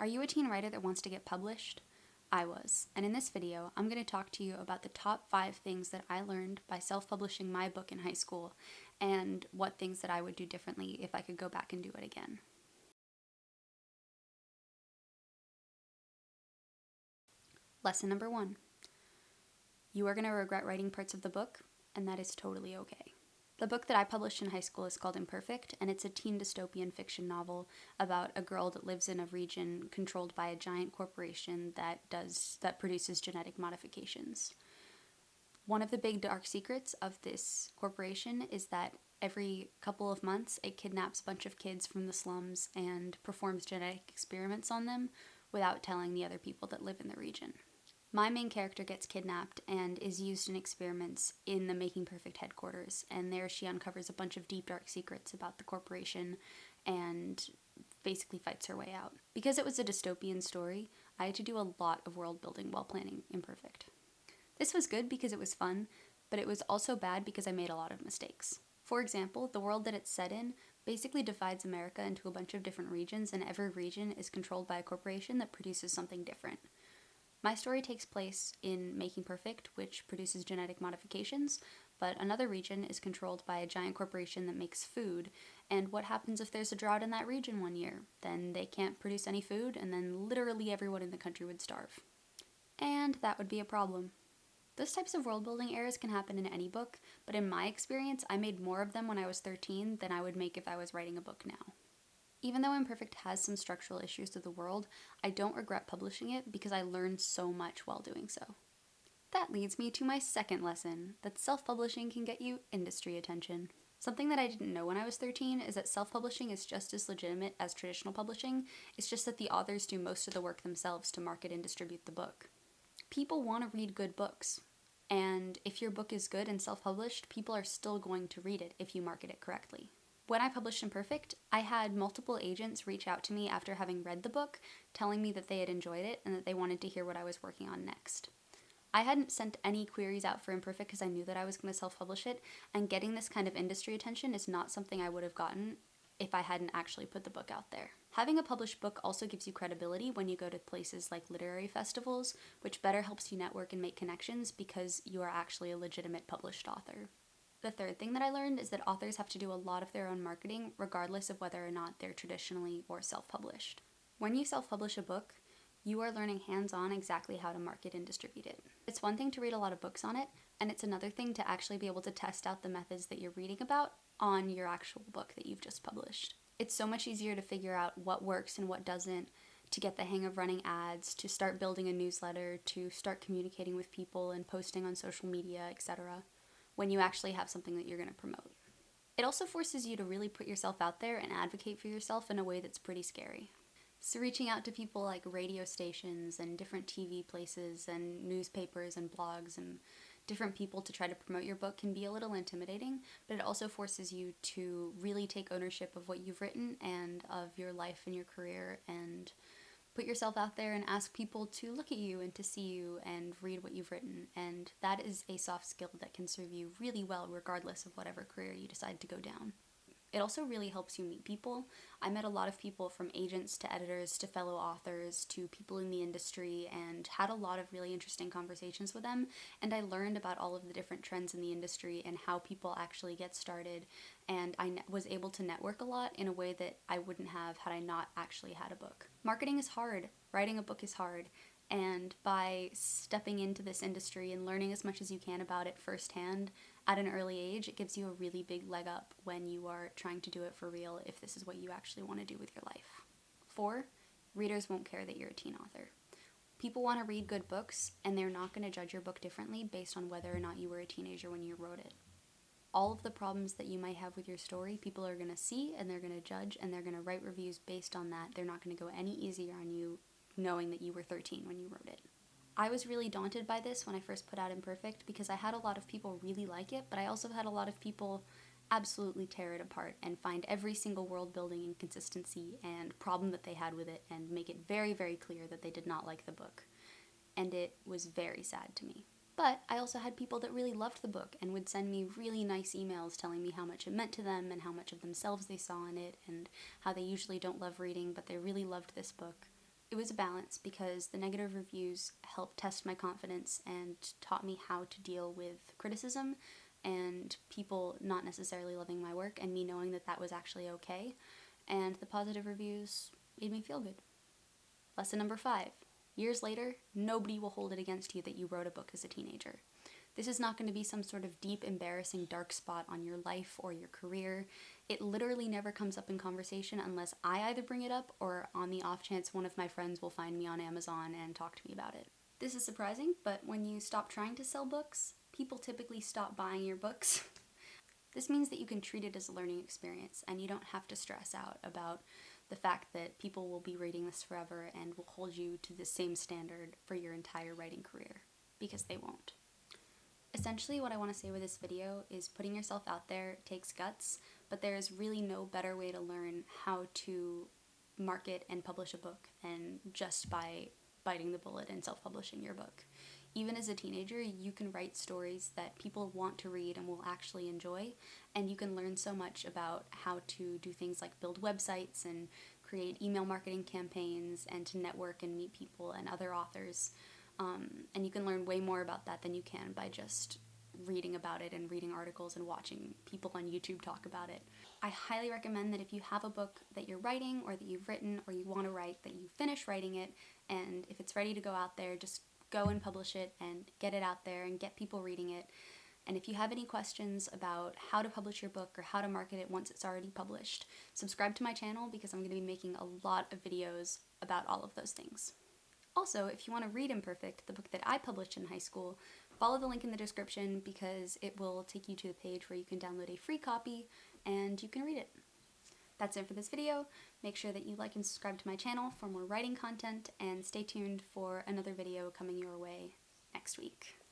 Are you a teen writer that wants to get published? I was, and in this video, I'm going to talk to you about the top 5 things that I learned by self-publishing my book in high school, and what things that I would do differently if I could go back and do it again. Lesson number 1. You are going to regret writing parts of the book, and that is totally okay. The book that I published in high school is called Imperfect, and it's a teen dystopian fiction novel about a girl that lives in a region controlled by a giant corporation that produces genetic modifications. One of the big dark secrets of this corporation is that every couple of months it kidnaps a bunch of kids from the slums and performs genetic experiments on them without telling the other people that live in the region. My main character gets kidnapped and is used in experiments in the Making Perfect headquarters, and there she uncovers a bunch of deep, dark secrets about the corporation and basically fights her way out. Because it was a dystopian story, I had to do a lot of world building while planning Imperfect. This was good because it was fun, but it was also bad because I made a lot of mistakes. For example, the world that it's set in basically divides America into a bunch of different regions, and every region is controlled by a corporation that produces something different. My story takes place in Making Perfect, which produces genetic modifications, but another region is controlled by a giant corporation that makes food, and what happens if there's a drought in that region one year? Then they can't produce any food, and then literally everyone in the country would starve. And that would be a problem. Those types of world-building errors can happen in any book, but in my experience, I made more of them when I was 13 than I would make if I was writing a book now. Even though Imperfect has some structural issues with the world, I don't regret publishing it because I learned so much while doing so. That leads me to my second lesson, that self-publishing can get you industry attention. Something that I didn't know when I was 13 is that self-publishing is just as legitimate as traditional publishing, it's just that the authors do most of the work themselves to market and distribute the book. People want to read good books, and if your book is good and self-published, people are still going to read it if you market it correctly. When I published Imperfect, I had multiple agents reach out to me after having read the book, telling me that they had enjoyed it and that they wanted to hear what I was working on next. I hadn't sent any queries out for Imperfect because I knew that I was going to self-publish it, and getting this kind of industry attention is not something I would have gotten if I hadn't actually put the book out there. Having a published book also gives you credibility when you go to places like literary festivals, which better helps you network and make connections because you are actually a legitimate published author. The third thing that I learned is that authors have to do a lot of their own marketing, regardless of whether or not they're traditionally or self-published. When you self-publish a book, you are learning hands-on exactly how to market and distribute it. It's one thing to read a lot of books on it, and it's another thing to actually be able to test out the methods that you're reading about on your actual book that you've just published. It's so much easier to figure out what works and what doesn't, to get the hang of running ads, to start building a newsletter, to start communicating with people and posting on social media, etc., when you actually have something that you're going to promote. It also forces you to really put yourself out there and advocate for yourself in a way that's pretty scary. So reaching out to people like radio stations and different TV places and newspapers and blogs and different people to try to promote your book can be a little intimidating, but it also forces you to really take ownership of what you've written and of your life and your career, and put yourself out there and ask people to look at you and to see you and read what you've written, and that is a soft skill that can serve you really well regardless of whatever career you decide to go down. It also really helps you meet people. I met a lot of people, from agents to editors to fellow authors to people in the industry, and had a lot of really interesting conversations with them, and I learned about all of the different trends in the industry and how people actually get started, and I was able to network a lot in a way that I wouldn't have had I not actually had a book. Marketing is hard. Writing a book is hard. And by stepping into this industry and learning as much as you can about it firsthand at an early age, it gives you a really big leg up when you are trying to do it for real, if this is what you actually want to do with your life. 4, readers won't care that you're a teen author. People want to read good books, and they're not going to judge your book differently based on whether or not you were a teenager when you wrote it. All of the problems that you might have with your story, people are going to see, and they're going to judge, and they're going to write reviews based on that. They're not going to go any easier on you knowing that you were 13 when you wrote it. I was really daunted by this when I first put out Imperfect because I had a lot of people really like it, but I also had a lot of people absolutely tear it apart and find every single world building inconsistency and problem that they had with it and make it very, very clear that they did not like the book. And it was very sad to me. But I also had people that really loved the book and would send me really nice emails telling me how much it meant to them and how much of themselves they saw in it and how they usually don't love reading but they really loved this book. It was a balance because the negative reviews helped test my confidence and taught me how to deal with criticism and people not necessarily loving my work and me knowing that that was actually okay. And the positive reviews made me feel good. Lesson number 5. Years later, nobody will hold it against you that you wrote a book as a teenager. This is not going to be some sort of deep, embarrassing, dark spot on your life or your career. It literally never comes up in conversation unless I either bring it up or on the off chance one of my friends will find me on Amazon and talk to me about it. This is surprising, but when you stop trying to sell books, people typically stop buying your books. This means that you can treat it as a learning experience and you don't have to stress out about the fact that people will be reading this forever and will hold you to the same standard for your entire writing career, because they won't. Essentially, what I want to say with this video is putting yourself out there takes guts, but there is really no better way to learn how to market and publish a book than just by biting the bullet and self-publishing your book. Even as a teenager, you can write stories that people want to read and will actually enjoy, and you can learn so much about how to do things like build websites and create email marketing campaigns and to network and meet people and other authors. And you can learn way more about that than you can by just reading about it and reading articles and watching people on YouTube talk about it. I highly recommend that if you have a book that you're writing or that you've written or you want to write, that you finish writing it, and if it's ready to go out there, just go and publish it and get it out there and get people reading it. And if you have any questions about how to publish your book or how to market it once it's already published, subscribe to my channel because I'm going to be making a lot of videos about all of those things. Also, if you want to read Imperfect, the book that I published in high school, follow the link in the description because it will take you to the page where you can download a free copy and you can read it. That's it for this video. Make sure that you like and subscribe to my channel for more writing content, and stay tuned for another video coming your way next week.